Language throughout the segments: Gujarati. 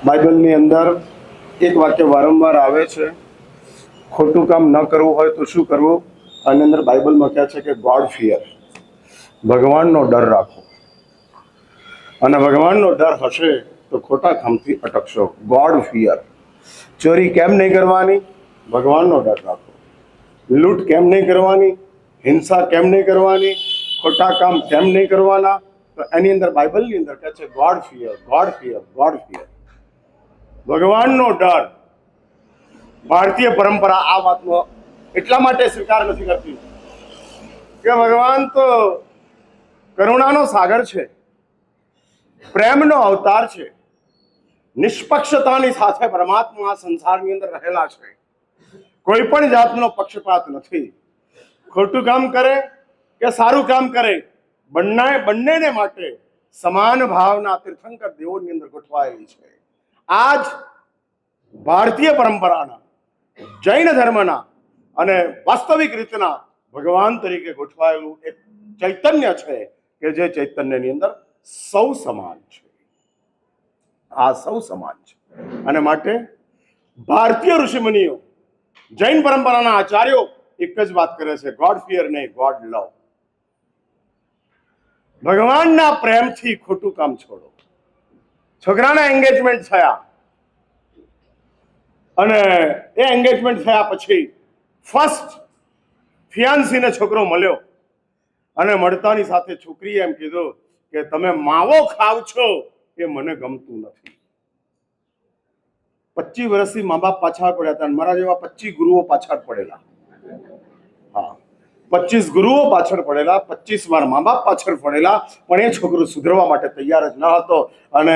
બાઇબલની અંદર એક વાક્ય વારંવાર આવે છે, ખોટું કામ ન કરવું હોય તો શું કરવું? આની અંદર બાઇબલમાં કહે છે કે ગોડ ફિયર, ભગવાનનો ડર રાખો. અને ભગવાનનો ડર હશે તો ખોટા કામથી અટકશો. God fear. ચોરી કેમ નહીં કરવાની? ભગવાનનો ડર રાખો. લૂંટ કેમ નહીં કરવાની? હિંસા કેમ નહીં કરવાની? ખોટા કામ કેમ નહીં કરવાના? તો એની અંદર બાઇબલની અંદર કહે છે God fear, God fear, God fear. ભગવાનનો ડર. ભારતીય પરંપરા આ વાતનો એટલા માટે સ્વીકાર નથી કરતી કે ભગવાન તો કરુણાનો સાગર છે, પ્રેમનો અવતાર છે, નિષ્પક્ષતાની સાથે પરમાત્મા આ સંસારની અંદર રહેલા છે. કોઈ પણ જાતનો પક્ષપાત નથી. ખોટું કામ કરે કે સારું કામ કરે, બંનેને માટે સમાન ભાવના તીર્થંકર દેવોની અંદર ગોઠવાયેલી છે. આ જ ભારતીય પરંપરાના, જૈન ધર્મના અને વાસ્તવિક રીતના ભગવાન તરીકે ગોઠવાયેલું એક ચૈતન્ય છે કે જે ચૈતન્યની અંદર સૌ સમાન છે. આ સૌ સમાન છે. અને માટે ભારતીય ઋષિમુનિઓ, જૈન પરંપરાના આચાર્યો એક જ વાત કરે છે, ગોડ ફિયર નહીં, ગોડ લવ. ભગવાનના પ્રેમથી ખોટું કામ છોડો. છોકરાના એન્ગેજમેન્ટ થયા અને એ એન્ગેજમેન્ટ થયા પછી ફર્સ્ટ ફિયાન્સીને છોકરો મળ્યો અને મળતાની સાથે છોકરીએ એમ કીધું કે તમે માવો ખાવ છો એ મને ગમતું નથી. 25 વર્ષથી મા બાપ પાછળ પડ્યા હતા. મારા જેવા 25 ગુરુઓ પાછળ પડેલા. હા, 25 ગુરુઓ પાછળ પડેલા, 25 વાર મા બાપ પાછળ પડેલા, પણ એ છોકરો સુધરવા માટે તૈયાર જ ન હતો. અને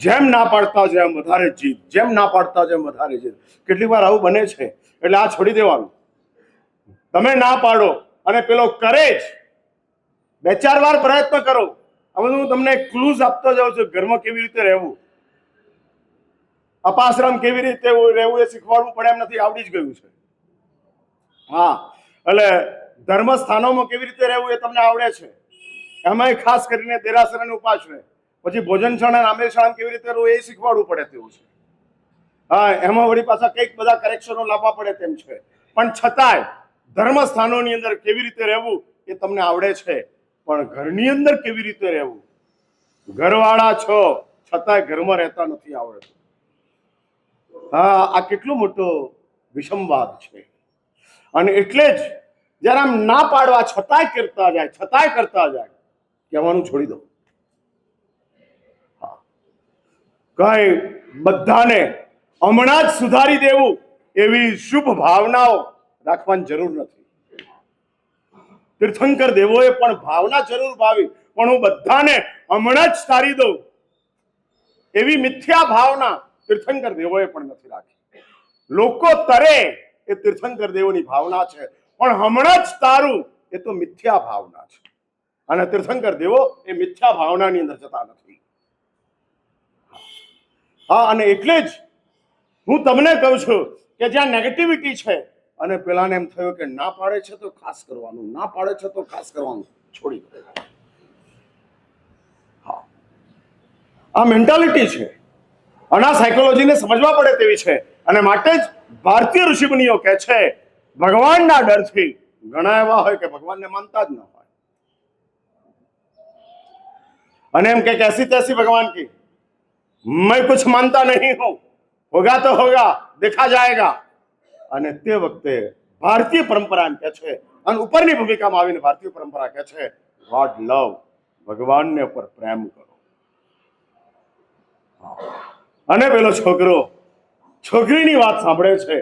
જેમ ના પાડતા જેમ વધારે જીદ, જેમ ના પાડતા જેમ વધારે જીદ. કેટલીક વાર આવું બને છે. એટલે આ છોડી દેવાનું. તમે ના પાડો અને પેલો કરે જ. 2-4 વાર પ્રયત્ન કરો. હવે હું તમને ક્લૂઝ આપતો જાઉં છું. ઘરમાં કેવી રીતે રહેવું, અપાશ્રમ કેવી રીતે રહેવું એ શીખવાડવું પડે એમ નથી, આવડી જ ગયું છે. હા, એટલે ધર્મ સ્થાનોમાં કેવી રીતે રહેવું એ તમને આવડે છે. એમાંય ખાસ કરીને દેરાસર અને ઉપાશ્રય, પછી ભોજનશાળા અને આમેરશાળામાં કેવી રીતે રહેવું એ શીખવાડવું પડે તેવું છે. હા, એમાં વળી પાછા કંઈક બધા કરેક્શનો લાવવા પડે તેમ છે. પણ છતાંય ધર્મ સ્થાનોની અંદર કેવી રીતે રહેવું એ તમને આવડે છે. પણ ઘરની અંદર કેવી રીતે રહેવું, ઘરવાળા છો છતાંય ઘરમાં રહેતા નથી આવડતું. હા, આ કેટલો મોટો વિષમવાદ છે. અને એટલે જ જયારે આમ ના પાડવા છતાંય કરતા જાય, કહેવાનું છોડી દો. હા, કઈ બધાને હમણાં જ સુધારી દેવું એવી શુભ ભાવનાઓ રાખવાની જરૂર નથી. તીર્થંકર દેવોએ પણ ભાવના જરૂર ભાવી, પણ હું બધાને હમણાં જ તારી દઉં એવી મિથ્યા ભાવના તીર્થંકર દેવોએ પણ નથી રાખી. લોકો તરે એ તીર્થંકર દેવોની ભાવના છે, પણ હમણાં જ તારું એ તો મિથ્યા ભાવના છે. અને તીર્થંકર દેવો એ મિથ્યા ભાવનાની અંદર જતા નથી. હા, અને એટલે જ હું તમને કહું છું કે જ્યાં નેગેટિવિટી છે અને પેલાને એમ થયું કે ના પાડે છે તો ખાસ કરવાનું, ના પાડે છે તો ખાસ કરવાનું, છોડી દે. હા, આ મેન્ટાલિટી છે અને આ સાયકોલોજીને સમજવા પડે તેવી છે. અને માટે જ ભારતીય ઋષિમુનિઓ કહે છે ભગવાનના ડરથી. ઘણા એવા હોય કે ભગવાનને માનતા જ ન હોય અને એમ કે ऐसी तैसी भगवान की मैं कुछ मानता नहीं हूं, होगा तो होगा, देखा जाएगा. અને તે વખતે ભારતીય પરંપરા એમ કહે છે, અને ઉપરની ભૂમિકામાં આવીને ભારતીય પરંપરા કહે છે ગોડ લવ, ભગવાનને ઉપર પ્રેમ કરો. અને પેલો છોકરો છોકરીની વાત સાંભળે છે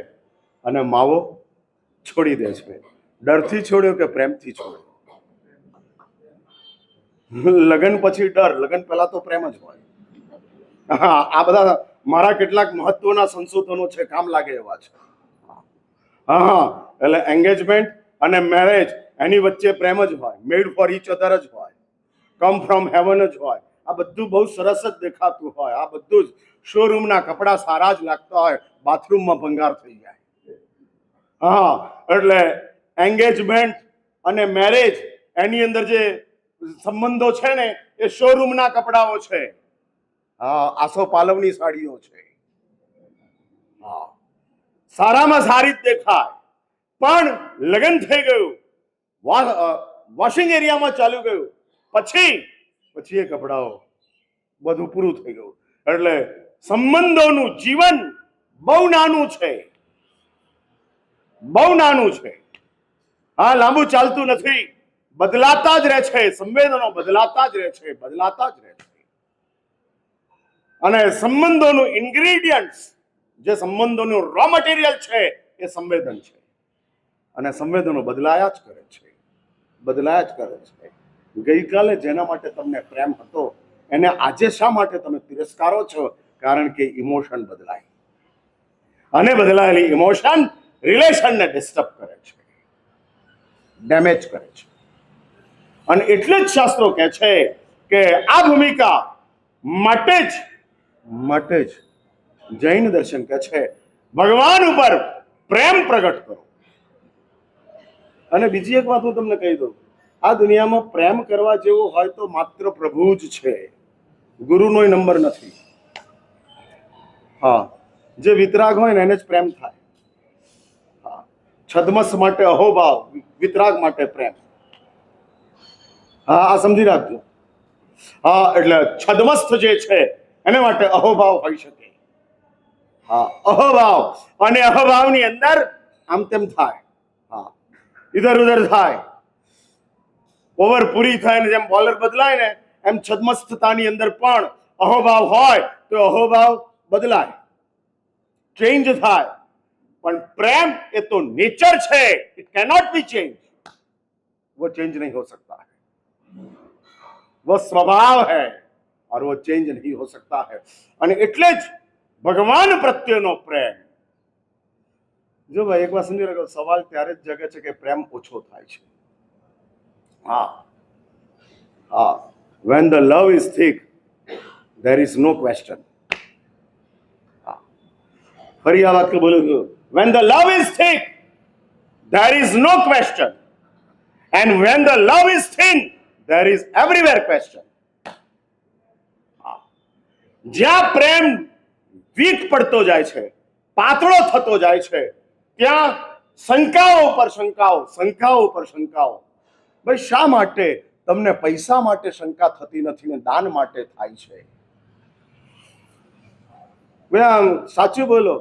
અને માવો છોડી દે છે. ડરથી છોડ્યો કે પ્રેમથી છોડ્યો? લગ્ન પછી ડર, લગ્ન પહેલા તો પ્રેમ જ હોય. હા, આ બધા મારા કેટલાક મહત્વના સંશોધનો છે, કામ લાગે એવા છે. હા, એટલે એન્ગેજમેન્ટ અને મેરેજ એની વચ્ચે પ્રેમ જ હોય, મેડ ફોર ઈચ અધર જ હોય, કમ ફ્રોમ હેવન જ હોય. આ બધું બહુ સરસ જ દેખાતું હોય. આ બધું જ શોરૂમના કપડા સારા જ લાગતા હોય, બાથરૂમમાં ભંગાર થઈ જાય. હા, એટલે એન્ગેજમેન્ટ અને મેરેજ એની અંદર જે સંબંધો છે ને એ શોરૂમના કપડાઓ છે. હા, આસો પાલવની સાડીઓ છે. હા, સારામાં સારી જ દેખાય, પણ લગ્ન થઈ ગયું, વોશિંગ એરિયામાં ચાલ્યું ગયું, પછી એ કપડાઓ બધું પૂરું થઈ ગયું. એટલે સંબંધોનું જીવન બહુ નાનું છે, બહુ નાનું છે. હા, લાંબુ ચાલતું નથી, બદલાતા જ રહે છે. સંવેદનો બદલાતા જ રહે છે, બદલાતા જ રહે છે. અને સંબંધોનું ઇન્ગ્રેડિયન્ટ્સ, જે સંબંધોનું રો મટીરિયલ છે, એ સંવેદન છે. અને સંવેદનો બદલાયા જ કરે છે, બદલાયા જ કરે છે. ગઈકાલે જેના માટે તમને પ્રેમ હતો, એને આજે શા માટે તમે તિરસ્કારો છો? કારણ કે ઇમોશન બદલાય, અને બદલાયેલી ઇમોશન રિલેશનને ડિસ્ટર્બ કરે છે, ડેમેજ કરે છે. અને એટલે જ શાસ્ત્રો કહે છે કે આ ભૂમિકા માટે જ જૈન દર્શન કહે છે ભગવાન ઉપર પ્રેમ પ્રગટ કરો. અને બીજી એક વાત હું તમને કહી દઉં, આ દુનિયામાં પ્રેમ કરવા જેવું હોય તો માત્ર પ્રભુ જ છે, ગુરુનો નંબર નથી. હા, જે વિતરાગ હોય ને એને જ પ્રેમ થાય. હા, છદ્મસ માટે અહોભાવ, વિતરાગ માટે પ્રેમ. હા, આ સમજી રાખજો. હા, એટલે છદ્મસ્થ જે છે એને માટે અહોભાવ હોઈ શકે. હા, અહોભાવ, અને અહોભાવની અંદર આમ તેમ થાય. હા, ઇધર ઉધર થાય, ઓવર પૂરી થાય ને જેમ બોલર બદલાય ને એમ છદ્મસ્થતાની અંદર પણ અહોભાવ હોય તો અહોભાવ બદલાય, ચેન્જ થાય. પણ પ્રેમ એ તો नेचर છે, इट कैनॉट बी चेंज, वो चेंज नहीं हो सकता है, वो स्वभाव है और वो चेंज नहीं हो सकता है. અને એટલે જ ભગવાન પ્રત્યેનો પ્રેમ, જો ભાઈ એક વાર સમજી રાખો, સવાલ ત્યારે જ જગે છે કે પ્રેમ ઓછો થાય છે. હા, હા, when the love is thick there is no question. હા, ફરી આ વાક્ય બોલું છું, when the love is thick there is no question, and when the love is thin there is everywhere question. જ્યાં પ્રેમ વીક પડતો જાય છે, પાતળો થતો જાય છે, ત્યાં શંકાઓ ઉપર શંકાઓ, શંકાઓ ઉપર શંકાઓ. ભાઈ શા માટે તમને પૈસા માટે શંકા થતી નથી ને દાન માટે થાય છે? આમ સાચું બોલો,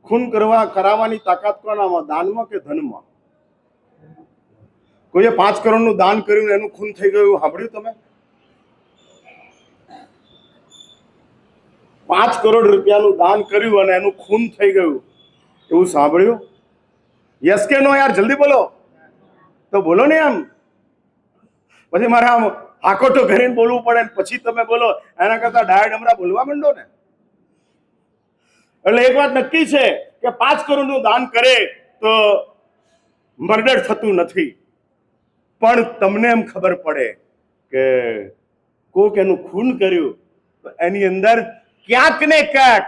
ખૂન કરાવવાની તાકાત કોનામાં, દાનમાં કે ધનમાં? કોઈએ 5 કરોડનું દાન કર્યું એનું ખૂન થઈ ગયું, સાંભળ્યું તમે? 5 કરોડ રૂપિયાનું દાન કર્યું અને એનું ખૂન થઈ ગયું, એવું સાંભળ્યું? યસ કે નો? યાર જલ્દી બોલો, તો બોલો ને. આમ પછી મારે આમ હાકોટો કરીને બોલવું પડે ને પછી તમે બોલો, એના કરતા ડાયા ડમરા બોલવા માંડો ને. એટલે એક વાત નક્કી છે કે 5 કરોડનું દાન કરે તો મર્ડર થતું નથી, પણ તમને એમ ખબર પડે કે કોક એનું ખૂન કર્યું તો એની અંદર ક્યાંક ને ક્યાંક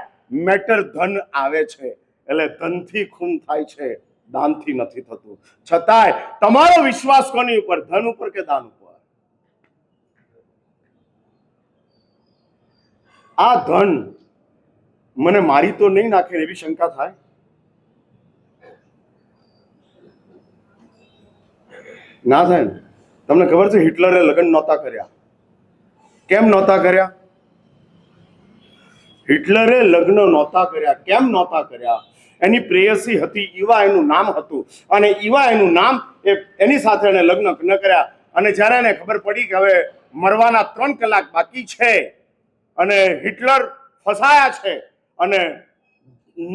મેટર ધન આવે છે. એટલે ધનથી ખૂન થાય છે, દાનથી નથી થતું. છતાંય તમારો વિશ્વાસ કોની ઉપર, ધન ઉપર કે દાન ઉપર? આ ધન મને મારી તો નહીં નાખે એવી શંકા થાય. ના થાય ને? તમને ખબર છે હિટલરે લગ્ન નહોતા કર્યા? કેમ નહોતા કર્યા? હિટલરે લગ્ન નહોતા કર્યા. કેમ નહોતા કર્યા? એની પ્રેયસી હતી ઈવા, એનું નામ હતું, અને ઈવા એનું નામ, એની સાથે એને લગ્ન ન કર્યા. અને જ્યારે એને ખબર પડી કે હવે મરવાના 3 કલાક બાકી છે અને હિટલર ફસાયા છે અને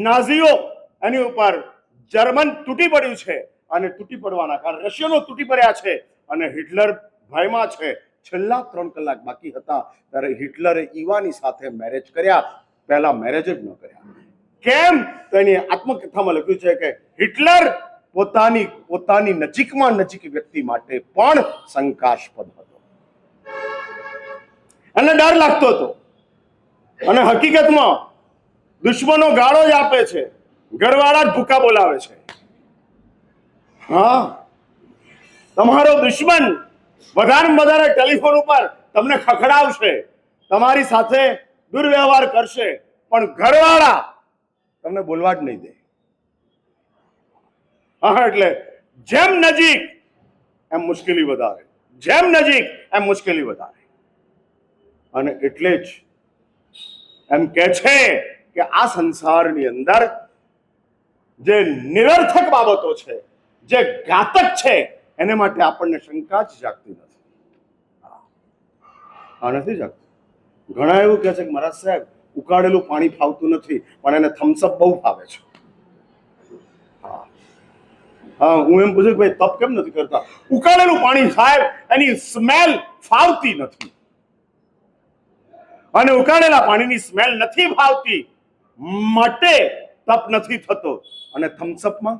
નાઝીઓ એની ઉપર, જર્મન તૂટી પડ્યું છે અને તૂટી પડવાના કારણે રશિયનો તૂટી પડ્યા છે અને હિટલર ભયમાં છે, છેલ્લા 3 કલાક બાકી હતા, ત્યારે હિટલરે ઈવાની સાથે મેરેજ કર્યા. પહેલા મેરેજ જ ન કર્યા. કેમ? તો એની આત્મકથામાં લખ્યું છે કે હિટલર પોતાની નજીકમાં નજીક વ્યક્તિ માટે પણ શંકાસ્પદ હતો, એને ડર લાગતો હતો. અને હકીકતમાં દુશ્મનો ગાળો જ આપે છે, ઘરવાળા જ ભૂકા બોલાવે છે. હા, તમારો દુશ્મન વધારે ટેલિફોન ઉપર તમને ખખડાવશે, તમારી સાથે દુર્વ્યવહાર કરશે, પણ ઘરવાળા તમને બોલવા જ નહીં દે. હા, એટલે જેમ નજીક એમ મુશ્કેલી વધારે, જેમ નજીક એમ મુશ્કેલી વધારે. અને એટલે જ એમ કે છે કે આ સંસારની અંદર જે નિરર્થક બાબતો છે, જે ઘાતક છે, એને માટે આપણને શંકા જ જાગતી નથી. આ નથી જાગતી. ઘણા એવું કહે છે કે મહારાજ સાહેબ ઉકાળેલું પાણી ફાવતું નથી, પણ એને થમ્સઅપ બહુ ફાવે છે. હા, હું એમ પૂછું કે ભાઈ તપ કેમ નથી કરતા? ઉકાળેલું પાણી સાહેબ એની સ્મેલ ફાવતી નથી, અને ઉકાળેલા પાણીની સ્મેલ નથી ફાવતી માટે તપ નથી થતો. અને થમ્સઅપમાં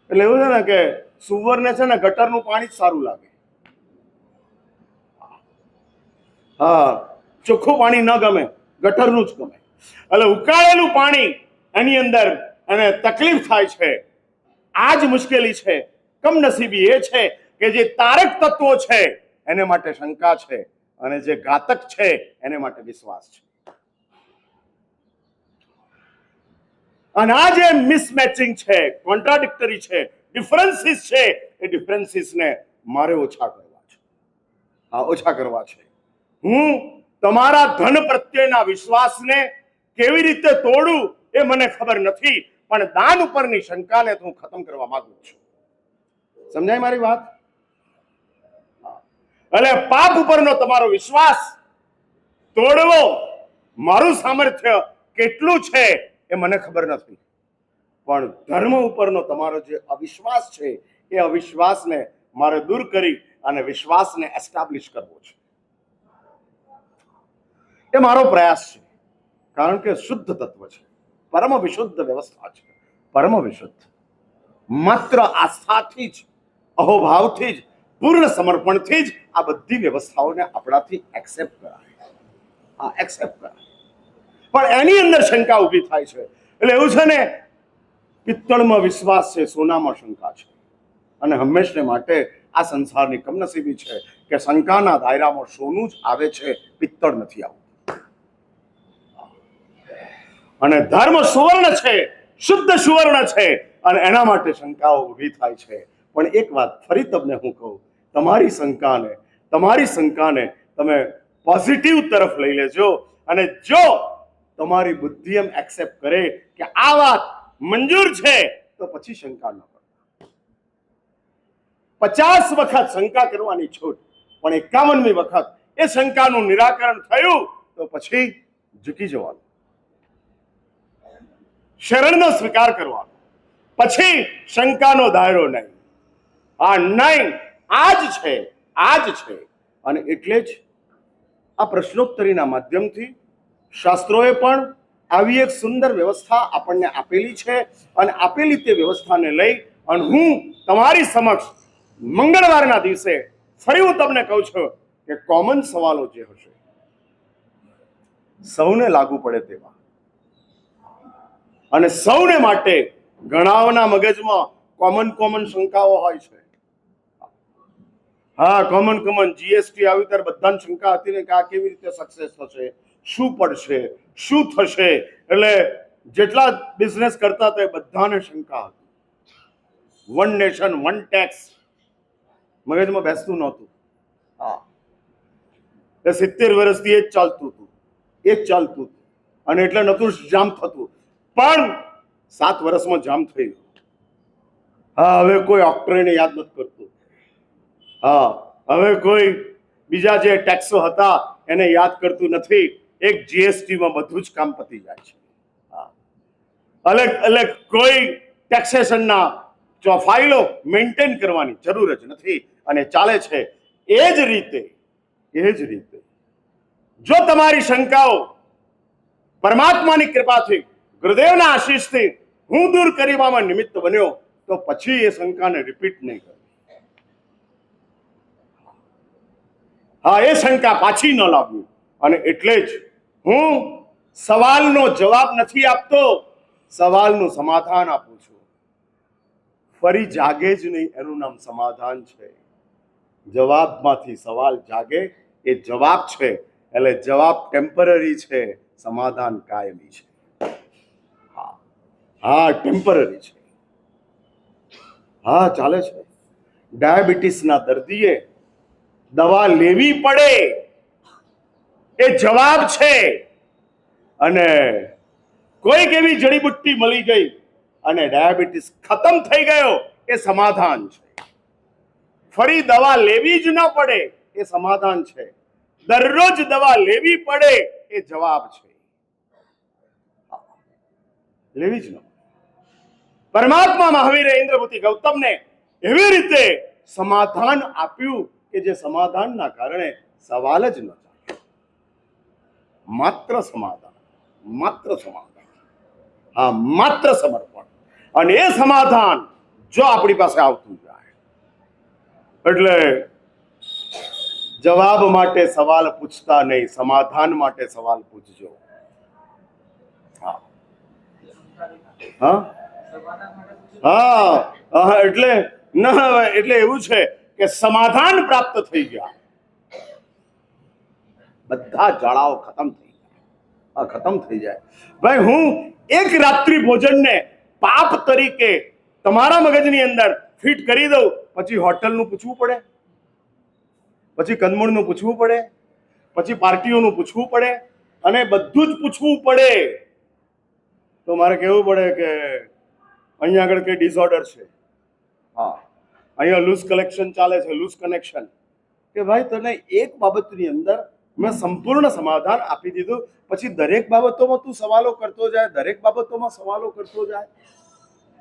એટલે એવું છે ને કે સુવરને છે ને ગટરનું પાણી જ સારું લાગે. હા, ચોખ્ખું પાણી ન ગમે, ગટરનું જ ગમે. એટલે ઉકાળેલું પાણી એની અંદર એને તકલીફ થાય છે. આ જ મુશ્કેલી છે. કમનસીબી એ છે કે જે તારક તત્વો છે એને માટે શંકા છે, અને જે ઘાતક છે એને માટે વિશ્વાસ છે. અને આ જે મિસમેચિંગ છે, કોન્ટ્રાડિક્ટરી છે, ડિફરન્સીસ છે, એ ડિફરન્સીસને મારે ઓછા કરવા છે. હા, ઓછા કરવા છે. હું તમારા ધન પ્રત્યેના વિશ્વાસને કેવી રીતે તોડું એ મને ખબર નથી, પણ દાન ઉપરની શંકાને હું ખતમ કરવા માંગુ છું. સમજાય મારી વાત? એટલે પાપ ઉપરનો તમારો વિશ્વાસ તોડવો મારું સામર્થ્ય કેટલું છે એ મને ખબર નથી, પણ ધર્મ ઉપરનો તમારો જે અવિશ્વાસ છે એ અવિશ્વાસને મારે દૂર કરી અને વિશ્વાસને એસ્ટાબ્લિશ કરવો છે. એ મારો પ્રયાસ છે. કારણ કે શુદ્ધ તત્વ છે, પરમ વિશુદ્ધ વ્યવસ્થા છે, પરમ વિશુદ્ધ. માત્ર આસ્થાથી જ, અહોભાવથી જ, પૂર્ણ સમર્પણથી જ આ બધી વ્યવસ્થાઓને આપણાથી એક્સેપ્ટ કરાય. આ એક્સેપ્ટ કરાય. પણ એની અંદર શંકા ઊભી થાય છે. એટલે એવું છે ને, પિત્તળમાં વિશ્વાસ છે, સોનામાં શંકા છે. અને હંમેશને માટે આ સંસારની કમનસીબી છે કે શંકાના દાયરામાં સોનું જ આવે છે, પિત્તળ નથી આવતું. અને ધર્મ સુવર્ણ છે, શુદ્ધ સુવર્ણ છે, અને એના માટે શંકાઓ ઊભી થાય છે. પણ એક વાત ફરી તમને હું કહું, તમારી શંકાને તમે પોઝિટિવ તરફ લઈ લેજો. અને જો તમારી બુદ્ધિ એમ એક્સેપ્ટ કરે કે આ વાત મંજૂર છે, તો પછી શંકા ન કરો. 50 વખત શંકા કરવાની છૂટ, પણ 51મી વખત એ શંકાનું નિરાકરણ થયું તો પછી ઝૂકી જવાનું, શરણનો સ્વીકાર કરવાનો, પછી શંકાનો દાયરો નહીં. આ નહીં, આ જ છે, આ જ છે. અને એટલે જ આ પ્રશ્નોત્તરીના માધ્યમથી શાસ્ત્રોએ પણ આવી એક સુંદર વ્યવસ્થા આપણને આપેલી છે. અને આપેલી તે વ્યવસ્થાને લઈ અને હું તમારી સમક્ષ મંગળવારના દિવસે ફરી હું તમને કહું છું કે કોમન સવાલો જે હશે સૌને લાગુ પડે તેવા, અને સૌને માટે ઘણાઓના મગજમાં કોમન શંકાઓ હોય છે. હા, કોમન જીએસટી આવી ત્યારે બધાને શંકા હતી ને કે આ કેવી રીતે સક્સેસ થશે, શું પડશે, શું થશે. એટલે જેટલા બિઝનેસ કરતા હતા એ બધાને શંકા હતી. વન નેશન વન ટેક્સ મગજમાં બેસતું નહોતું. હા, 70 વર્ષથી એ જ ચાલતું હતું. અને એટલે નતું જામ થતું, પણ 7 વર્ષમાં જામ થઈ ગયું. હા, હવે કોઈ ઓક્ટ્રોયને યાદ નથી કરતું. હા, હવે કોઈ બીજા જે ટેક્સો હતા એને યાદ કરતું નથી. એક જીએસટીમાં બધું જ કામ પતી જાય છે. હા, અલગ કોઈ ટેક્સેશનના ફાઇલો મેન્ટેન કરવાની જરૂર જ નથી, અને ચાલે છે. એ જ રીતે જો તમારી શંકાઓ પરમાત્માની કૃપાથી, ગુરુદેવના આશીષથી હું દૂર કરવામાં નિમિત્ત બન્યો, તો પછી એ શંકાને રિપીટ નહીં કરો. હા, એ શંકા પાછી ન લાવવી. અને એટલે જ હું સવાલનો જવાબ નથી આપતો, સવાલનું સમાધાન આપું છું. ફરી જાગે જ નહીં એનું નામ સમાધાન છે. જવાબમાંથી સવાલ જાગે એ જવાબ છે. એટલે જવાબ ટેમ્પરરી છે, સમાધાન કાયમી છે. હા, ટેમ્પરરી છે. હા, ચાલે છે. ડાયાબિટીસના દર્દીએ દવા લેવી પડે એ જવાબ છે, અને કોઈક એવી જડીબુટ્ટી મળી ગઈ અને ડાયાબિટીસ ખતમ થઈ ગયો એ સમાધાન છે. ફરી દવા લેવી જ ન પડે એ સમાધાન છે. દરરોજ દવા લેવી પડે એ જવાબ છે. લેવી જ ન. પરમાત્મા મહાવીરે ઇન્દ્રભૂતિ ગૌતમને એવી રીતે સમાધાન આપ્યું કે જે સમાધાનના કારણે સવાલ જ ન થાય. માત્ર સમાધાન, માત્ર સમાધાન, હા, માત્ર સમર્પણ. અને એ સમાધાન જો આપણી પાસે આવતું જાય એટલે જવાબ માટે સવાલ પૂછતા નહીં, સમાધાન માટે સવાલ પૂછજો. હા હા હા, એટલે ના, એટલે એવું છે કે સમાધાન પ્રાપ્ત થઈ ગયા, બધા જાળાઓ ખતમ થઈ જાય. ખતમ થઈ જાય. ભાઈ, હું એક રાત્રિ ભોજનને પાપ તરીકે તમારા મગજની અંદર ફિટ કરી દઉં, પછી હોટલનું પૂછવું પડે, પછી કંદમૂળનું પૂછવું પડે, પછી પાર્ટીઓનું પૂછવું પડે, અને બધું જ પૂછવું પડે. તો મારે કહેવું પડે કે અહીંયા આગળ કઈ ડિસઓર્ડર છે. હા, અહીંયા લૂઝ કલેક્શન ચાલે છે, લૂઝ કનેક્શન. કે ભાઈ, તને એક બાબતની અંદર મેં સંપૂર્ણ સમાધાન આપી દીધું, પછી દરેક બાબતોમાં તું સવાલો કરતો જાય, દરેક બાબતોમાં સવાલો કરતો જાય,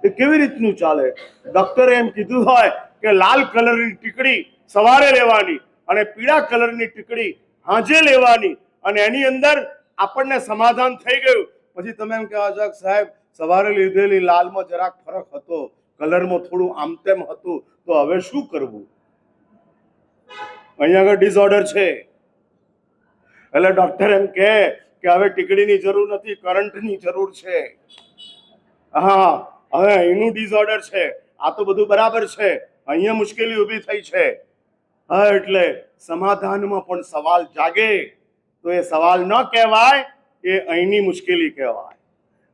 એ કેવી રીતનું ચાલે? ડોક્ટરે એમ કીધું હોય કે લાલ કલરની ટીકડી સવારે લેવાની અને પીળા કલરની ટીકડી સાંજે લેવાની, અને એની અંદર આપણને સમાધાન થઈ ગયું. પછી તમે એમ કહેવા છો, સાહેબ, સવારે લીધેલી લાલમાં જરાક ફરક હતો, કલરમાં થોડું આમ તેમ હતું, તો હવે શું કરવું? અહીંયા આગળ ડિસઓર્ડર છે. એટલે ડોક્ટર એમ કે હવે ટીકડીની જરૂર નથી, કરંટની જરૂર છે. હા, હવે અહીંનું ડિસઓર્ડર છે, આ તો બધું બરાબર છે, અહીંયા મુશ્કેલી ઊભી થઈ છે. હા, એટલે સમાધાનમાં પણ સવાલ જાગે તો એ સવાલ ન કહેવાય, એ અહીંની મુશ્કેલી કહેવાય.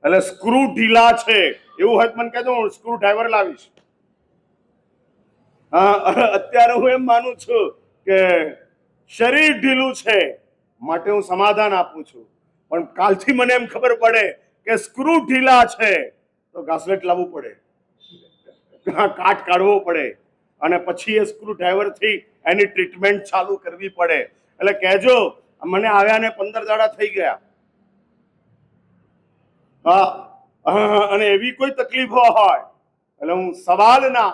એટલે સ્ક્રૂ ઢીલા છે એવું હોય તો મને કહેજો, હું સ્ક્રૂ ડ્રાઈવર લાવીશ. હા, અત્યારે હું એમ માનું છું કે શરીર ઢીલું છે માટે હું સમાધાન આપું છું, પણ કાલથી મને એમ ખબર પડે કે સ્ક્રૂ ઢીલા છે તો ઘાસલેટ લાવવું પડે, કાટ કાઢવો પડે, અને પછી એ સ્ક્રૂ ડ્રાઈવરથી એની ટ્રીટમેન્ટ ચાલુ કરવી પડે. એટલે કહેજો, મને આવ્યાને 15 દાડા થઈ ગયા. હા, અને એવી કોઈ તકલીફો હોય એટલે હું સવાલના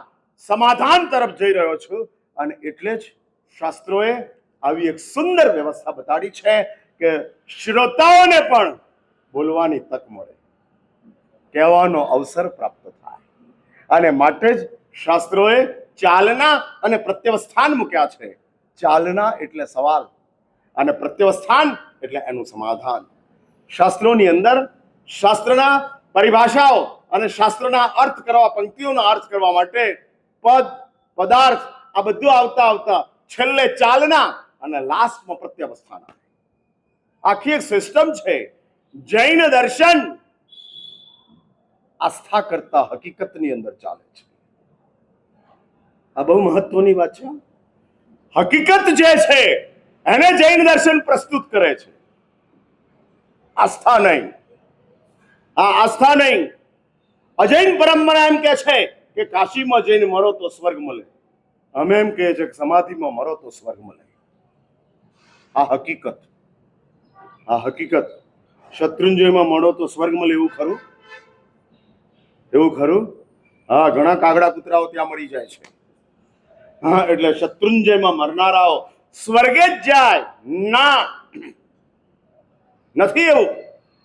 સમાધાન તરફ જઈ રહ્યો છું. અને એટલે જ શાસ્ત્રોએ આવી એક સુંદર વ્યવસ્થા બતાડી છે કે શ્રોતાઓને પણ બોલવાની તક મળે, કહેવાનો અવસર પ્રાપ્ત થાય. અને માટે જ શાસ્ત્રોએ ચાલના અને પ્રત્યવસ્થાન મૂક્યા છે. ચાલના એટલે સવાલ, અને પ્રત્યવસ્થાન એટલે એનું સમાધાન. શાસ્ત્રોની અંદર શાસ્ત્રના પરિભાષાઓ અને શાસ્ત્રના અર્થ કરવા, પંક્તિઓના અર્થ કરવા માટે પદ, પદાર્થ, આ બધું આવતા આવતા છેલ્લે ચાલના અને લાસ્ટમાં પ્રત્યવસ્થાન. આખી એક સિસ્ટમ છે. જૈન દર્શન આસ્થા કરતા હકીકતની અંદર ચાલે છે. આ બહુ મહત્વની વાત છે. હકીકત જે છે એને જૈન દર્શન પ્રસ્તુત કરે છે, આસ્થા નહીં. આ આસ્થા નહીં. અજૈન પરંપરા એમ કે છે કે કાશીમાં જઈને મરો તો સ્વર્ગ મળે. અમે એમ કહે છે કે સમાધિમાં મરો તો સ્વર્ગ મળે. આ હકીકત, આ હકીકત. શત્રુંજયમાં મળો તો સ્વર્ગ મળે એવું ખરું? એવું ખરું? હા, ઘણા કાગડા કૂતરાઓ ત્યાં મરી જાય છે. હા, એટલે શત્રુંજયમાં મરનારાઓ સ્વર્ગે જ જાય ના, નથી એવું.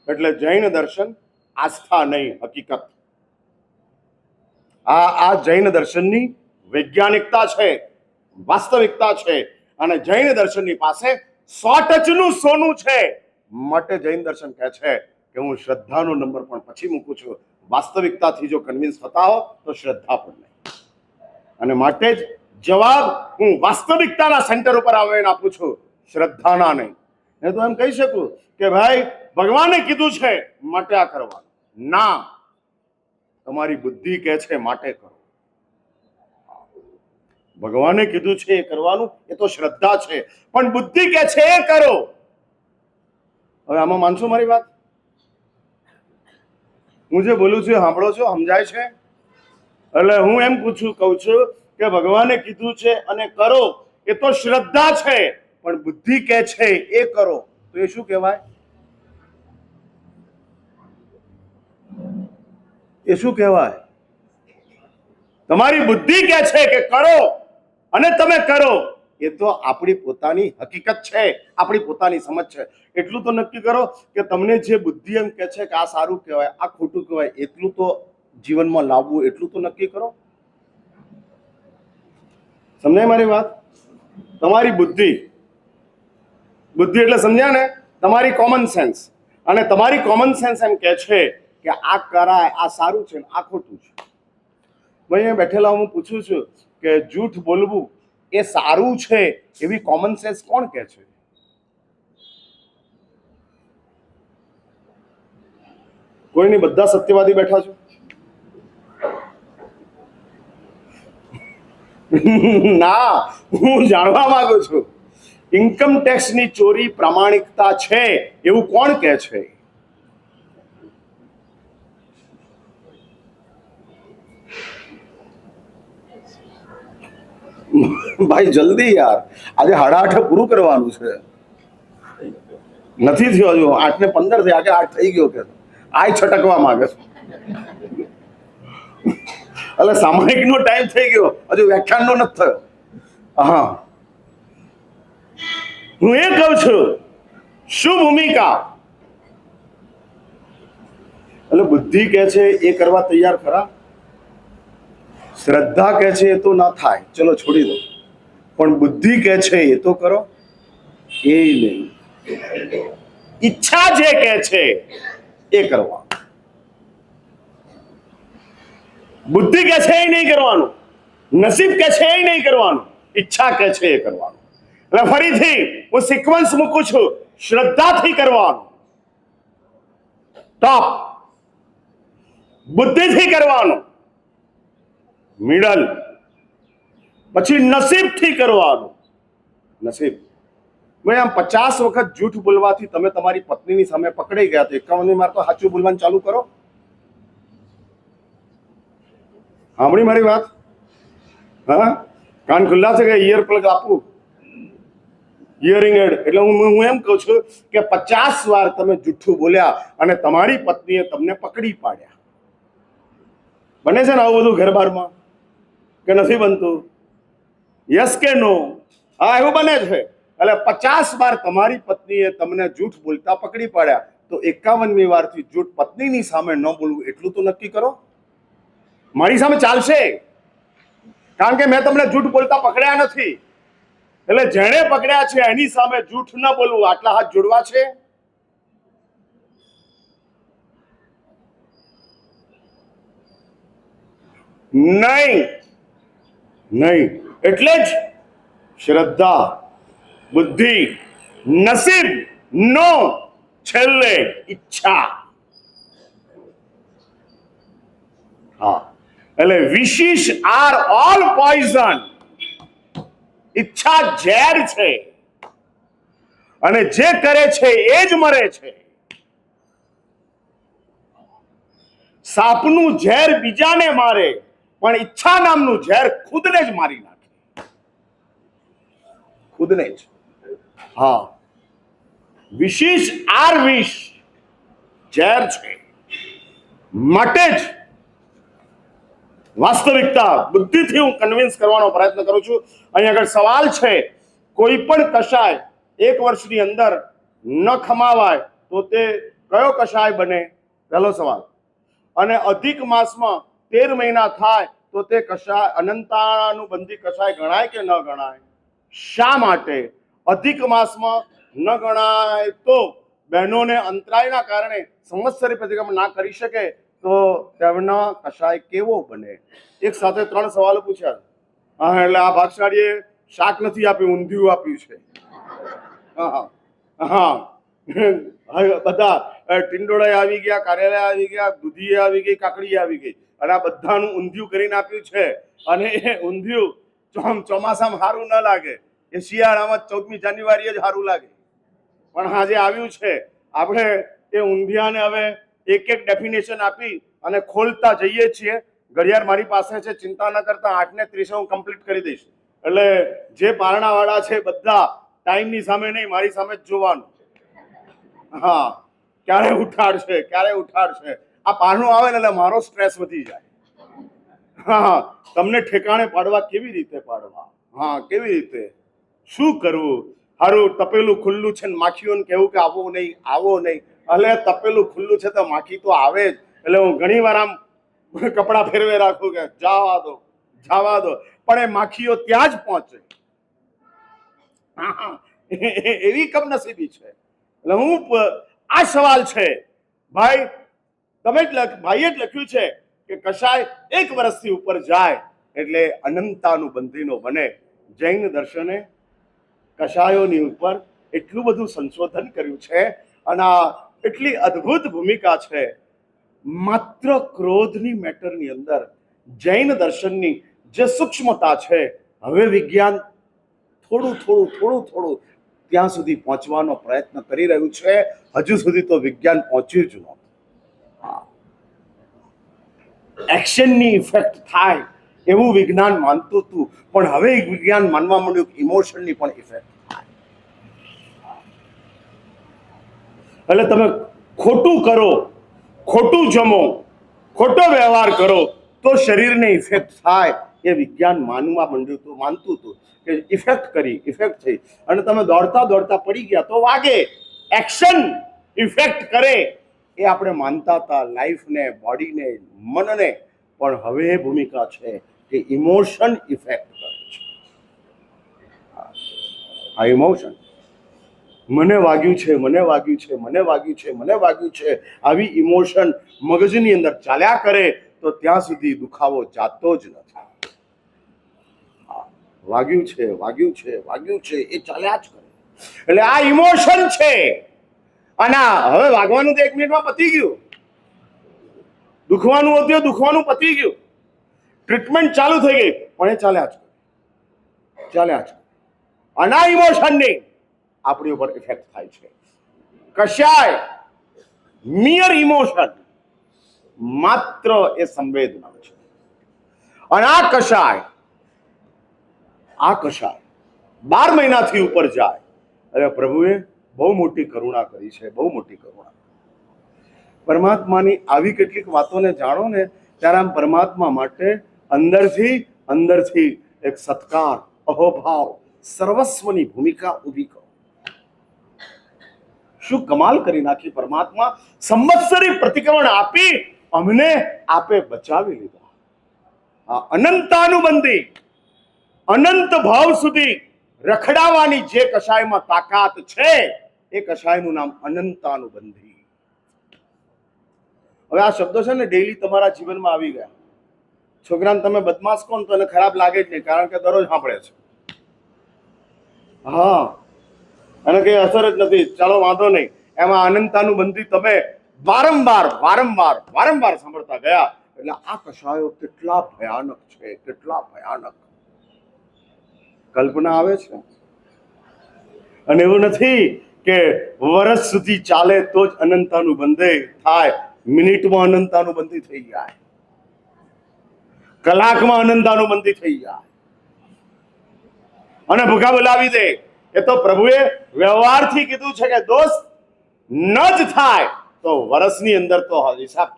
એટલે જૈન દર્શન આસ્થા નહીં, હકીકત. આ જૈન દર્શનની વૈજ્ઞાનિકતા છે, વાસ્તવિકતા છે. અને જૈન દર્શનની પાસે 100 ટચનું સોનું છે. માટે જૈન દર્શન કહે છે કે હું શ્રદ્ધાનો નંબર પણ પછી મૂકું છું. વાસ્તવિકતાથી જો કન્વિન્સ થતા હો તો શ્રદ્ધા પણ નહીં. અને માટે જ જવાબ હું વાસ્તવિકતાના સેન્ટર ઉપર આવીને આપું છું, શ્રદ્ધાના નહીં. એ તો એમ કહી શકું કે ભાઈ ભગવાને કીધું છે માટે આ કરવાનું. ના, તમારી બુદ્ધિ કહે છે માટે કરો. ભગવાને કીધું છે એ કરવાનું, એ તો શ્રદ્ધા છે, પણ બુદ્ધિ કહે છે એ કરો. હવે આમાં માનશો મારી વાત? હું જે બોલું છું સાંભળો છો? સમજાય છે? એટલે હું એમ કહું છું કે ભગવાને કીધું છે અને કરો, એ તો શ્રદ્ધા છે, પણ બુદ્ધિ કહે છે એ કરો, તો એ શું કહેવાય? એ શું કહેવાય? તમારી બુદ્ધિ કહે છે કે કરો અને તમે કરો, એ તો આપણી પોતાની હકીકત છે, આપણી પોતાની સમજ છે. એટલું તો નક્કી કરો કે તમને જે બુદ્ધિ એમ કહે છે કે આ સારું કહેવાય, આ ખોટું કહેવાય, એટલું તો જીવનમાં લાવવું, એટલું તો નક્કી કરો. સમજાય મારી વાત? તમારી બુદ્ધિ એટલે સમજ્યા ને? તમારી કોમન સેન્સ. અને તમારી કોમન સેન્સ એમ કહે છે કે આ કરાય, આ સારું છે, આ ખોટું છે. ભાઈ અહીંયા બેઠેલા હું પૂછું છું કે જૂઠ બોલવું એ સારું છે, એવી કોમન સેન્સ કોણ કહે છે? કોઈ નહીં, બધા સત્યવાદી બેઠા છો. ના, હું જાણવા માંગુ છું, ઇન્કમ ટેક્સની ચોરી પ્રામાણિકતા છે એવું કોણ કહે છે? ભાઈ જલ્દી યાર, આજે 8:30 પૂરું કરવાનું છે. નથી થયો હજુ, 8:15 થયા કે 8 થઈ ગયો કે આ છટકવા માંગે છે. એટલે સામાયિકનો ટાઈમ થઈ ગયો, હજુ વ્યાખ્યાનનો નથી થયો. હા, હું એ કહું છું, શું ભૂમિકા? એટલે બુદ્ધિ કહે છે એ કરવા તૈયાર ખરા? શ્રદ્ધા કહે છે એ તો ના થાય, ચલો છોડી દો, પણ બુદ્ધિ કહે છે એ તો કરો. એ નહીં, ઈચ્છા જે કહે છે એ કરવા. બુદ્ધિ કહે છે એ નહીં કરવાનું, નસીબ કહે છે એ નહીં કરવાનું, ઈચ્છા કહે છે એ કરવાનું. એટલે ફરીથી હું સિક્વન્સ મૂકું છું, શ્રદ્ધાથી કરવાનું, ટોપ, બુદ્ધિથી કરવાનું, મિડલ, પછી નસીબથી કરવાનું. નસીબ ભાઈ, આમ 50 વખત જૂઠ બોલવાથી તમે તમારી પત્નીની સામે પકડાઈ ગયા, તો 51મી વાર તો સાચું બોલવાનું ચાલુ કરો. સાંભળી મારી વાત? હા, કાન ખુલ્લા છે કે ઇયર પ્લગ આપું? Hearing aid. એટલે હું એમ કહું છું કે 50 વાર તમે જૂઠું બોલ્યા અને તમારી પત્નીએ તમને પકડી પાડ્યા. બને છે ને આવું બધું ઘર બારમાં કે નથી બનતું? યસ કે નો? હા, એવું બને છે. એટલે 50 વાર તમારી પત્નીએ તમને જૂઠ બોલતા પકડી પાડ્યા, તો 51મી વારથી જૂઠ પત્નીની સામે ન બોલવું, એટલું તો નક્કી કરો. મારી સામે ચાલશે, કારણ કે મેં તમને જૂઠ બોલતા પકડ્યા નથી. એટલે જેણે પકડ્યા છે એની સામે જૂઠ ન બોલવું. આટલા હાથ જોડવા છે? નહીં, નહીં. એટલે જ શ્રદ્ધા, બુદ્ધિ, નસીબ, નો, છેલ્લે ઈચ્છા. હા, એટલે વિશિષ આર ઓલ પોઈઝન. ઈચ્છા ઝેર છે, અને જે કરે છે એ જ મરે છે. સાપનું ઝેર બીજાને મારે, પણ ઈચ્છા નામનું ઝેર ખુદને જ મારી નાખે. ખુદને જ. હા, વિશિષ આર વિષ ઝેર છે, માટે જ વાસ્તવિકતા બુદ્ધિથી હું કન્વિન્સ કરવાનો પ્રયત્ન કરું છું. અહીં આગળ સવાલ છે, કોઈ પણ કષાય 1 વર્ષની અંદર ન ખમાવાય તો તે કયો કષાય બને? પહેલો સવાલ. અને અધિક માસમાં 13 મહિના થાય તો તે કષાય અનંતાનુબંધી કષાય ગણાય કે ન ગણાય? શા માટે અધિક માસમાં ન ગણાય? તો બહેનોને અંતરાયના કારણે સંવત્સરી પ્રતિક્રમણ ના કરી શકે તો તેમનો કષાય કેવો બને? એક સાથે 3 સવાલો પૂછ્યા. હા, એટલે આ ભાગશાળીએ શાક નથી આપ્યું, ઊંધિયું આપ્યું છે. હા, હા બધા ટિંડોળા આવી ગયા, કારેલા આવી ગયા, દૂધી આવી ગઈ, કાકડી આવી ગઈ, અને આ બધાનું ઊંધિયું કરીને આપ્યું છે. અને એ ઊંધિયું ચોમાસામાં સારું ન લાગે, એ શિયાળામાં 14મી જાન્યુઆરીએ જ સારું લાગે. પણ હા જે આવ્યું છે, આપણે એ ઊંધિયાને હવે એક એક ડેફિનેશન આપી અને ખોલતા જઈએ છીએ. ઘડિયાળ મારી પાસે છે, ચિંતા ન કરતા 8:30 હું કમ્પ્લીટ કરી દઈશ. એટલે જે પારણાવાળા છે બધા ટાઈમની સામે નહીં, મારી સામે જ જોવાનું. હા, ક્યારે ઉઠાડશે, ક્યારે ઉઠાડશે. આ પારણું આવે ને એટલે મારો સ્ટ્રેસ વધી જાય. હા, તમને ઠેકાણે પાડવા કેવી રીતે પાડવા? હા, કેવી રીતે, શું કરવું? હારું તપેલું ખુલ્લું છે ને માખીઓને કહેવું કે આવો નહીં, આવો નહીં. એટલે તપેલું ખુલ્લું છે તો માખી તો આવે જ. એટલે હું ઘણી વાર આમ કપડાં ફેરવે રાખું કે જવા દો, જવા દો, પણ એ માખીઓ ત્યાં જ પહોંચે. એવી કમનસીબી છે. એટલે હું આ સવાલ છે ભાઈ, તમે જ ભાઈએ જ લખ્યું છે કે કશાય 1 વર્ષથી ઉપર જાય એટલે અનંતાનુબંધીનો બને. જૈન દર્શને કશાયોની ઉપર એટલું બધું સંશોધન કર્યું છે અને આ એટલી અદ્ભુત ભૂમિકા છે. માત્ર ક્રોધની મેટરની અંદર જૈન દર્શનની જે સૂક્ષ્મતા છે, હવે વિજ્ઞાન થોડું ત્યાં સુધી પહોંચવાનો પ્રયત્ન કરી રહ્યું છે. હજુ સુધી તો વિજ્ઞાન પહોંચ્યું જ નહોતું. એક્શનની ઇફેક્ટ થાય એવું વિજ્ઞાન માનતું હતું, પણ હવે વિજ્ઞાન માનવા માંડ્યું કે ઇમોશનની પણ ઇફેક્ટ થાય. એટલે તમે ખોટું કરો, ખોટું જમો, ખોટો વ્યવહાર કરો તો શરીરને ઇફેક્ટ થાય. એ વિજ્ઞાન માનતું હતું કે ઇફેક્ટ થઈ, અને તમે દોડતા પડી ગયા તો વાગે. એક્શન ઇફેક્ટ કરે એ આપણે માનતા હતા, લાઈફને, બોડીને, મનને. પણ હવે એ ભૂમિકા છે કે ઇમોશન ઇફેક્ટ કરે છે. આ ઇમોશન, મને વાગ્યું છે, મને વાગ્યું છે, મને વાગ્યું છે, મને વાગ્યું છે, આવી ઇમોશન મગજની અંદર ચાલ્યા કરે તો ત્યાં સુધી દુખાવો જાતો જ નથી. વાગ્યું છે, વાગ્યું છે, વાગ્યું છે, એ ચાલ્યા જ કરે. એટલે આ ઇમોશન છે. અને હવે વાગવાનું તો 1 મિનિટમાં પતી ગયું, દુખવાનું હતું દુખવાનું પતી ગયું, ટ્રીટમેન્ટ ચાલુ થઈ ગઈ, પણ એ ચાલ્યા જ કરે. અને આ ઇમોશનની આપણી ઉપર ઇફેક્ટ થાય છે. કશાય મિયર ઇમોશન, માત્ર એ સંવેદના છે. અને આ કશાય 12 મહિનાથી ઉપર જાય. અરે પ્રભુએ બહુ મોટી કરુણા કરી છે, બહુ મોટી કરુણા. પરમાત્માની આવી કેટલીક વાતોને જાણો ને ત્યારે આમ પરમાત્મા માટે અંદરથી એક સત્કાર, અહોભાવ, સર્વસ્વની ભૂમિકા ઊભી કરો. શું કમાલ કરી નાખી પરમાત્મા! સંવત્સરી પ્રતિક્રમણ આપી અમને આપે બચાવી લીધા. અનંતાનુબંધી, અનંત ભાવ સુધી રખડાવાની જે કશાયમાં તાકાત છે, એ કશાયનું નામ અનંતાનુબંધી. હવે આ શબ્દો છે ને ડેઈલી તમારા જીવનમાં આવી ગયા. છોકરાને તમે બદમાશ કોણ તો એને ખરાબ લાગે જ નહીં, કારણ કે દરરોજ સાંભળે છે. હા, અને કઈ અસર જ નથી. ચાલો વાંધો નહીં. એમાં અનંતાનુબંધી તમે વારંવાર સાંભળતા ગયા. એટલે આ કશાયો કેટલા ભયાનક છે, કેટલા ભયાનક. કલ્પના આવે છે. અને એવું નથી કે વર્ષ સુધી ચાલે તો જ અનંતાનુબંધી થાય. મિનિટમાં અનંતાનુબંધી થઈ જાય, કલાકમાં અનંતાનુબંધી થઈ જાય, અને ભૂખા બોલાવી દે. એ તો પ્રભુએ વ્યવહારથી કીધું છે કે દોસ્ત ન જ થાય તો વર્ષની અંદર તો હિસાબ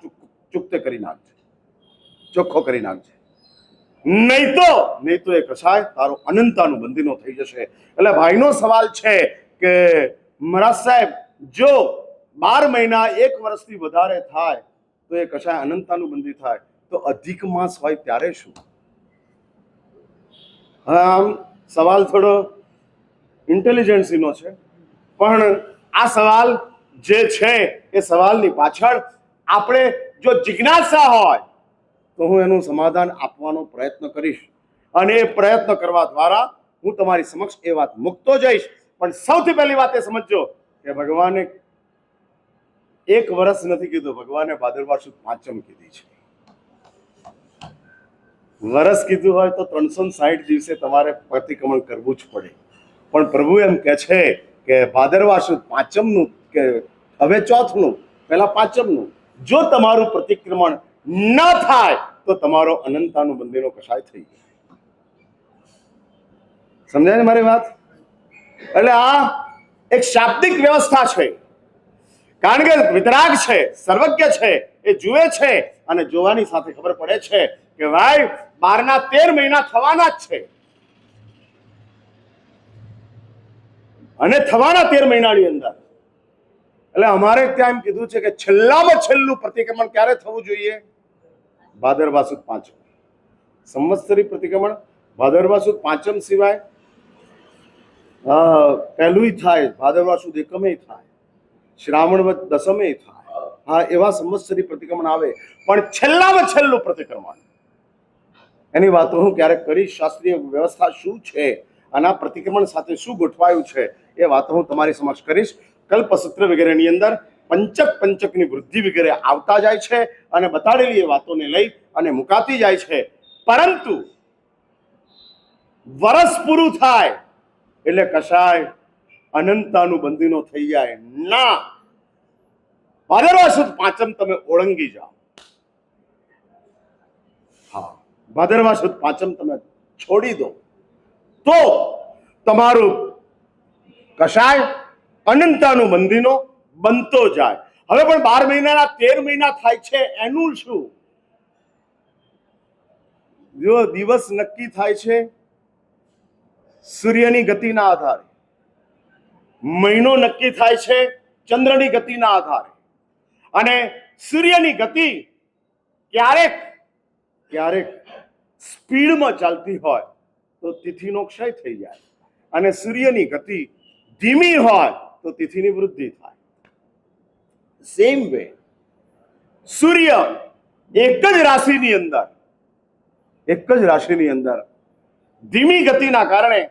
ચૂકતે કરી નાખજે, ચોખ્ખો કરી નાખજે. નહીં તો એ કશાય તારો અનંતાનુબંધીનો થઈ જશે. એટલે ભાઈનો સવાલ છે કે મહારાજ સાહેબ, જો 12 મહિના 1 વર્ષથી વધારે થાય તો એ કશાય અનંતાનુબંધી થાય, તો અધિક માસ હોય ત્યારે શું? આમ સવાલ થોડો ઇન્ટેલિજન્સીનો છે, પણ આ સવાલ જે છે એ સવાલની પાછળ આપણે જો જિજ્ઞાસા હોય તો હું એનું સમાધાન આપવાનો પ્રયત્ન કરીશ. અને એ પ્રયત્ન કરવા દ્વારા હું તમારી સમક્ષ એ વાત મૂકતો જઈશ. પણ સૌથી પહેલી વાત એ સમજજો કે ભગવાને 1 વર્ષ નથી કીધું, ભગવાને ભાદરવા સુદ પાંચમ કીધી છે. વર્ષ કીધું હોય તો 360 દિવસે તમારે પ્રતિક્રમણ કરવું જ પડે. પણ પ્રભુ એમ કહે છે કે ભાદરવા સુદ પાંચમનું કે હવે ચોથનું, પહેલા પાંચમનું જો તમારું પ્રતિક્રમણ ન થાય તો તમારો અનંતાનું બંદીનો કસાય થઈ જાય. સમજાય ને મારી વાત? એટલે આ એક શાબ્દિક વ્યવસ્થા છે. કારણ કે વિતરાગ છે, સર્વજ્ઞ છે, એ જુએ છે અને જોવાની સાથે ખબર પડે છે કે ભાઈ 12ના 13 મહિના થવાના જ છે અને થવાના 13 મહિનાની અંદર. એટલે અમારે ત્યાં એમ કીધું છે કે છેલ્લામાં છેલ્લું પ્રતિક્રમણ ક્યારે થવું જોઈએ? ભાદરવા સુદ પાંચમ. સંવત્સરી પ્રતિક્રમણ ભાદરવા સુદ પાંચમ સિવાય પહેલું થાય, ભાદરવા સુદ એકમે થાય, શ્રાવણ વદ દસમે થાય. હા, એવા સંવત્સરી પ્રતિક્રમણ આવે. પણ છેલ્લામાં છેલ્લું પ્રતિક્રમણ, એની વાતો હું ક્યારેક કરીશ. શાસ્ત્રીય વ્યવસ્થા શું છે અને આ પ્રતિક્રમણ સાથે શું ગોઠવાયું છે એ વાતો હું તમારી સમક્ષ કરીશ. કલ્પસૂત્ર વગેરેની અંદર પંચકની વૃદ્ધિ વગેરે આવતા જાય છે અને બતાડેલી એ વાતોને લઈ અને મુકાતી જાય છે. પરંતુ વર્ષ પૂરું થાય એટલે કશાય અનંતાનું બંધીનો થઈ જાય ના. ભાદરવા સુદ પાંચમ તમે ઓળંગી જાઓ. હા, ભાદરવા સુદ પાંચમ તમે છોડી દો તો તમારું કશાય અનંતાનું બંધીનો બનતો જાય. હવે પણ 12 મહિનાના 13 મહિના થાય છે, એનું શું? જો દિવસ નક્કી થાય છે સૂર્યની ગતિના આધારે, મહિનો નક્કી થાય છે ચંદ્રની ગતિના આધારે, અને સૂર્યની ગતિ ક્યારેક સ્પીડમાં ચાલતી હોય તો તિથિનો ક્ષય થઈ જાય, અને સૂર્યની ગતિ ધીમી હોય તો તિથિની વૃદ્ધિ થાય. સેમ વે સૂર્ય એક જ રાશિની અંદર ધીમી ગતિના કારણે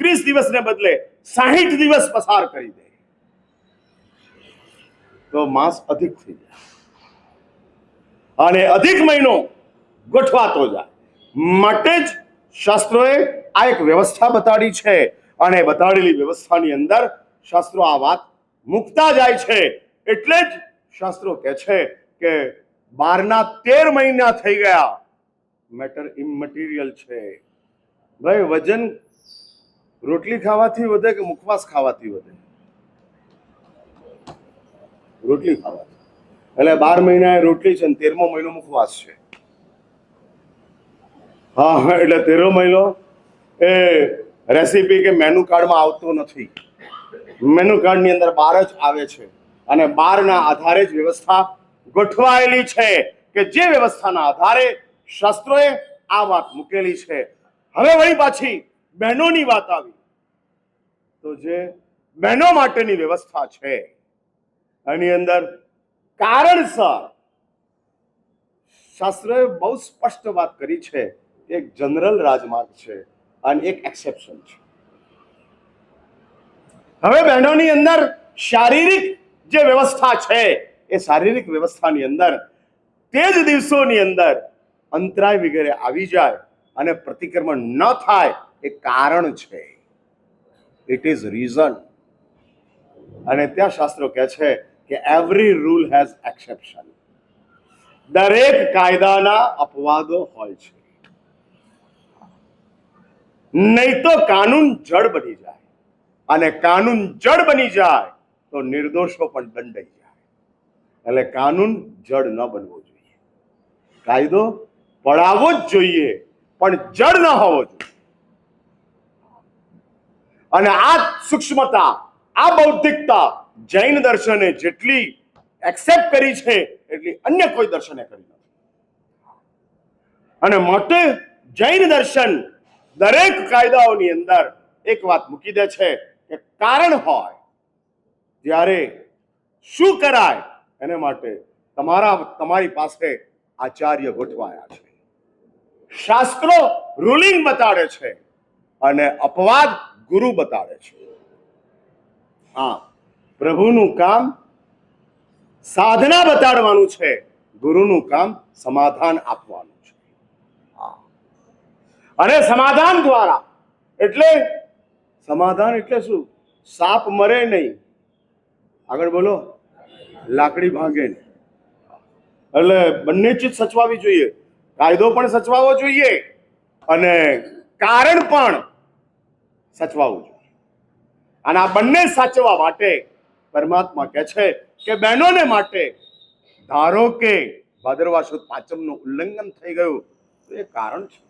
30 દિવસને બદલે 60 દિવસ પસાર કરી દે તો માસ અધિક થઈ જાય અને અધિક મહિનો ગોઠવાતો જાય. માટે જ શાસ્ત્રોએ આ એક વ્યવસ્થા બતાડી છે અને બતાડેલી વ્યવસ્થાની અંદર શાસ્ત્રો આ વાત મૂકતા જાય છે. એટલે જ શાસ્ત્રો કહે છે કે 12ના 13 મહિના થઈ ગયા, મેટર ઇમમટીરિયલ છે. ભાઈ, વજન રોટલી ખાવાથી વધે કે મુખવાસ ખાવાથી વધે? રોટલી ખાવાથી. એટલે 12 મહિના એ રોટલી છે ને 13મો મહિનો મુખવાસ છે. હા, એટલે 13મો મહિનો એ રેસીપી કે મેનુ કાર્ડમાં આવતો નથી. મેનુ કાર્ડની અંદર 12 જ આવે છે અને 12ના આધારે જ વ્યવસ્થા ગોઠવાયેલી છે કે જે વ્યવસ્થાના આધારે શાસ્ત્રોએ આ વાત મૂકેલી છે. હવે વળી પાછી બહેનોની વાત આવી તો જે બહેનો માટેની વ્યવસ્થા છે એની અંદર કારણસર શાસ્ત્રોએ બહુ સ્પષ્ટ વાત કરી છે. એક જનરલ રાજમાર્ગ છે અને એક એક્સેપ્શન છે. હવે બહેનોની અંદર શારીરિક જે વ્યવસ્થા છે એ શારીરિક વ્યવસ્થાની અંદર તે જ દિવસોની અંદર અંતરાય વગેરે આવી જાય અને પ્રતિક્રમણ ન થાય એ કારણ છે. It is reason. અને ત્યાં શાસ્ત્રો કહે છે કે એવરી રૂલ હેઝ એક્સેપ્શન. દરેક કાયદાના અપવાદો હોય છે. નહીં તો કાનૂન જડ બની જાય, અને કાનૂન જડ બની જાય તો નિર્દોષો પણ દંડાઈ જાય. એટલે કાનૂન જડ ન બનવો જોઈએ. કાયદો પડાવવો જ જોઈએ પણ જડ ન હોવો જોઈએ. અને આ સૂક્ષ્મતા, આ બૌદ્ધિકતા જૈન દર્શને જેટલી એક્સેપ્ટ કરી છે એટલી અન્ય કોઈ દર્શને કરી નથી. અને માટે જૈન દર્શન દરેક કાયદાઓની અંદર એક વાત મૂકી દે છે કે કારણ હોય ત્યારે શું કરાય એને માટે તમારી પાસે આચાર્ય ગોઠવાયા છે. શાસ્ત્રો રૂલિંગ બતાડે છે અને અપવાદ ગુરુ બતાડે છે. હા, પ્રભુનું કામ સાધના બતાડવાનું છે, ગુરુનું કામ સમાધાન આપવાનું છે. અને સમાધાન દ્વારા એટલે સમાધાન એટલે શું? સાપ મરે નહીં, આગળ બોલો, લાકડી ભાંગે નહીં. એટલે બંને ચીજ સચવાવી જોઈએ, કાયદો પણ સચવાવો જોઈએ અને કારણ પણ સચવાવું જોઈએ. અને આ બંને સાચવા માટે પરમાત્મા કહે છે કે બહેનોને માટે ધારો કે ભાદરવા સુદ પાંચમનું ઉલ્લંઘન થઈ ગયું તો એ કારણ છે,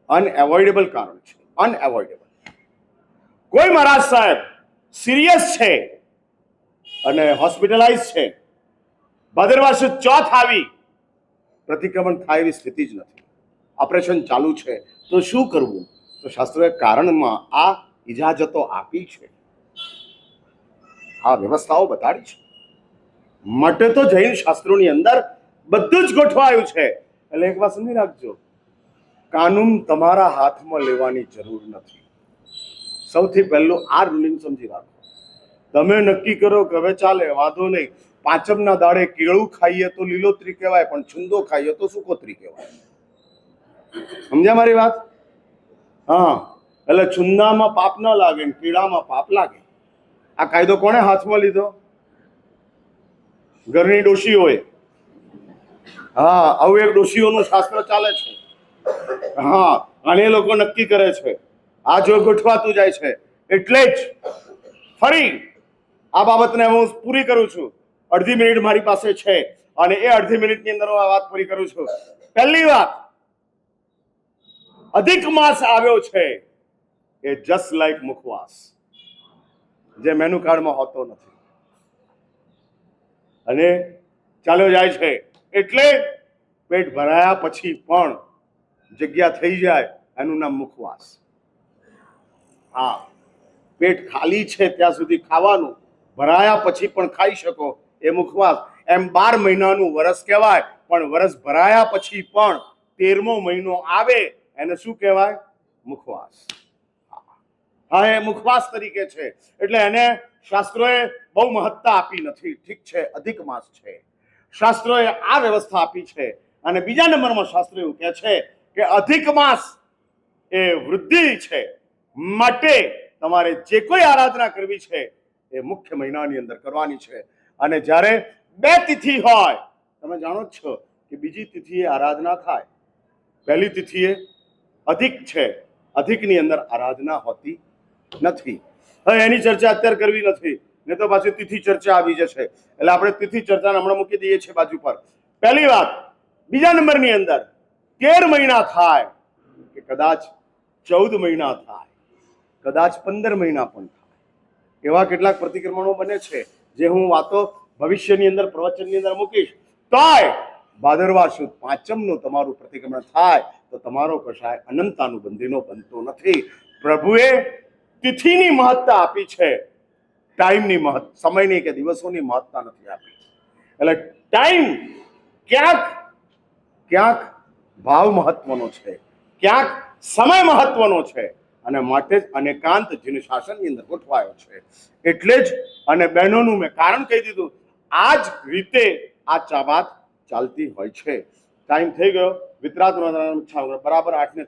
અનએવોઇડેબલ કારણ છે, અનએવોઇડેબલ. કોઈ મહારાજ સાહેબ સિરિયસ છે અને હોસ્પિટલાઇઝ છે, ભાદરવા સુદ ચોથ આવી, પ્રતિક્રમણ થાય એવી સ્થિતિ જ નથી, ઓપરેશન ચાલુ છે, તો શું કરવું? તો શાસ્ત્રોએ કારણમાં આ ઇજાજતો આપી છે, આ વ્યવસ્થાઓ બતાડી છે. માટે તો જૈન શાસ્ત્રોની અંદર બધું જ ગોઠવાયું છે. એટલે એક વાત સમજી રાખજો, કાનૂન તમારા હાથમાં લેવાની જરૂર નથી. સૌથી પહેલું આ રૂલિંગ સમજી રાખો. તમે નક્કી કરો કે હવે ચાલે, વાંધો નહીં, પાંચમના દાડે કેળું ખાઈએ તો લીલોતરી કહેવાય, પણ છુંદો ખાઈએ તો સુકોતરી કહેવાય. સમજ્યા મારી વાત? હા, એટલે છુંદામાં પાપ ન લાગે ને કેળામાં પાપ લાગે. આ કાયદો કોણે હાથમાં લીધો? ઘરની ડોશીઓએ. હા, આવું એક ડોશીઓનું શાસ્ત્ર ચાલે છે. હા, અને એ લોકો નક્કી કરે છે. આ જો ગોઠવાતું જાય છે એટલે જ ફરી આ બાબતને હું પૂરી કરું છું. અડધી મિનિટ મારી પાસે છે અને એ અડધી મિનિટની અંદર હું આ વાત પૂરી કરું છું. પહેલી વાત, અધિક માસ આવ્યો છે એ જસ્ટ લાઈક મુખવાસ, જે મેનુ કાર્ડમાં હોતો નથી અને ચાલ્યો જાય છે. એટલે પેટ ભરાયા પછી પણ જગ્યા થઈ જાય, એનું નામ મુખવાસ. હા, પેટ ખાલી છે ત્યાં સુધી ખાવાનું, ભરાયા પછી પણ ખાઈ શકો એ મુખવાસ. એમ 12 મહિનાનું વરસ કહેવાય, પણ વરસ ભરાયા પછી પણ 13મો મહિનો આવે એને શું કહેવાય? મુખવાસ. હા, એ મુખવાસ તરીકે છે. એટલે એને શાસ્ત્રોએ બહુ મહત્તા આપી નથી. ઠીક છે, અધિક માસ છે, શાસ્ત્રોએ આ વ્યવસ્થા આપી છે. અને બીજા નંબરમાં શાસ્ત્રો એવું કહે છે કે અધિક માસ એ વૃદ્ધિ છે, માટે તમારે જે કોઈ આરાધના કરવી છે એ મુખ્ય મહિનાની અંદર કરવાની છે. અને જ્યારે 2 તિથિ હોય, તમે જાણો જ છો કે બીજી તિથિએ આરાધના થાય, પહેલી તિથિએ અધિક છે, અધિકની અંદર આરાધના હોતી નથી. હવે એની ચર્ચા અત્યારે કરવી નથી, નહીં તો પાછી તિથિ ચર્ચા આવી જશે. એટલે આપણે તિથિ ચર્ચાને હમણાં મૂકી દઈએ છીએ બાજુ પર. પહેલી વાત. બીજા નંબરની અંદર 13 મહિના થાય કે કદાચ 14 મહિના થાય, કદાચ 15 મહિના પણ થાય, એવા કેટલાક પ્રતિક્રમણો બને છે જે હું વાતો ભવિષ્યની અંદર પ્રવચનની અંદર મૂકીશ. તોય ભાદરવા સુદ પાંચમનું તમારું પ્રતિક્રમણ થાય તો તમારો કશાય અનંતાનુબંધીનો બનતો નથી. પ્રભુએ તિથિની મહત્તા આપી છે, ટાઈમની સમયની કે દિવસોની મહત્તા નથી આપી. એટલે ટાઈમ ક્યાંક ભાવ મહત્વનો છે, ક્યાંક સમય મહત્વનો છે, અને માટે જ અનેકાંત જીન શાસનની અંદર ગોઠવાયો છે. એટલે જ અને બહેનોનું મેં કારણ કહી દીધું. આ જ રીતે આ વાત ચાલતી હોય છે. ટાઈમ થઈ ગયો. વિતરાગ બરાબર 8:30